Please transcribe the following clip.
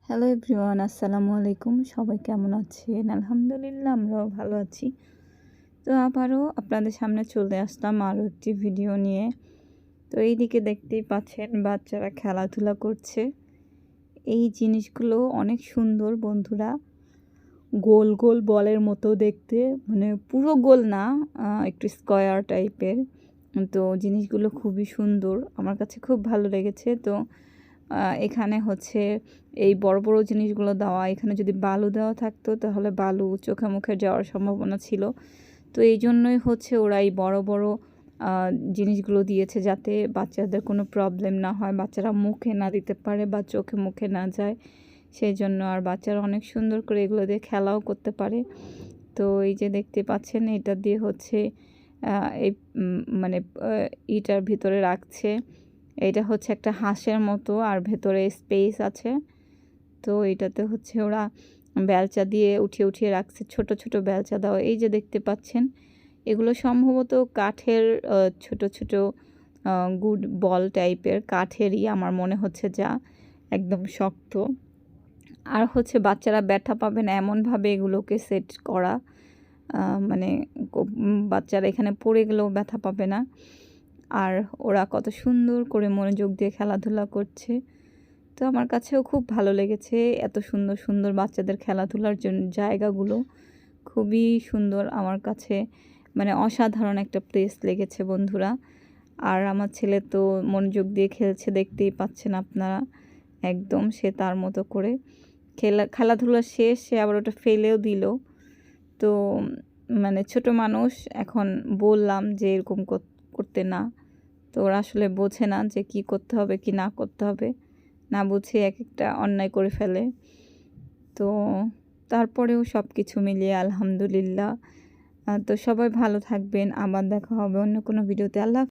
Hello everyone, আসসালামু আলাইকুম। সবাই কেমন আছেন? আলহামদুলিল্লাহ আমরাও ভালো আছি। তো আবারও আপনাদের সামনে চলে আসলাম আরও একটি ভিডিও নিয়ে। তো এইদিকে দেখতেই পাচ্ছেন বাচ্চারা খেলাধুলা করছে। এই জিনিসগুলো অনেক সুন্দর বন্ধুরা। গোল গোল বলের মতো দেখতে, মানে পুরো গোল না, একটু স্কয়ার টাইপের। তো জিনিসগুলো খুবই সুন্দর, আমার কাছে খুব ভালো লেগেছে। তো এখানে হচ্ছে এই বড় বড় জিনিসগুলো দেওয়া, এখানে যদি বালু দেওয়া থাকতো তাহলে বালু চোখে মুখে যাওয়ার সম্ভাবনা ছিল। তো এই জন্যই হচ্ছে ওরা এই বড় বড় জিনিসগুলো দিয়েছে, যাতে বাচ্চাদের কোনো প্রবলেম না হয়, বাচ্চারা মুখে না দিতে পারে বা চোখে মুখে না যায় সেই জন্য। আর বাচ্চারা অনেক সুন্দর করে এগুলো দিয়ে খেলাও করতে পারে। তো এই যে দেখতে পাচ্ছেন এটা দিয়ে হচ্ছে এই মানে ইটার ভিতরে রাখছে। এটা হচ্ছে একটা হাঁসের মতো, আর ভেতরে স্পেস আছে। তো এটাতে হচ্ছে ওরা বেলচা দিয়ে উঠিয়ে উঠিয়ে রাখছে, ছোট ছোট বেলচা দেওয়া। এই যে দেখতে পাচ্ছেন এগুলো সম্ভবত কাঠের ছোট ছোট গুড বল টাইপের কাঠেরই আমার মনে হচ্ছে, যা একদম শক্ত। আর হচ্ছে বাচ্চারা ব্যথা পাবে না এমনভাবে এগুলোকে সেট করা, মানে বাচ্চারা এখানে পড়ে গেলেও ব্যথা পাবে না। আর ওরা কত সুন্দর করে মনোযোগ দিয়ে খেলাধুলা করছে। তো আমার কাছেও খুব ভালো লেগেছে এত সুন্দর সুন্দর বাচ্চাদের খেলাধুলার জন্য জায়গাগুলো খুবই সুন্দর আমার কাছে, মানে অসাধারণ একটা প্লেস লেগেছে বন্ধুরা। আর আমার ছেলে তো মনোযোগ দিয়ে খেলছে, দেখতেই পাচ্ছেন আপনারা। একদম সে তার মতো করে খেলাধুলা শেষ, সে আবার ওটা ফেলেও দিল। তো মানে ছোট মানুষ, এখন বললাম যে এরকম করতে না, তো ওরা আসলে বোঝে না যে কি করতে হবে কি না করতে হবে, না বুঝে এক একটা অন্যায় করে ফেলে। তো তারপরেও সব কিছু মিলিয়ে আলহামদুলিল্লাহ। তো সবাই ভালো থাকবেন, আবার দেখা হবে অন্য কোনো ভিডিওতে। আল্লাহ।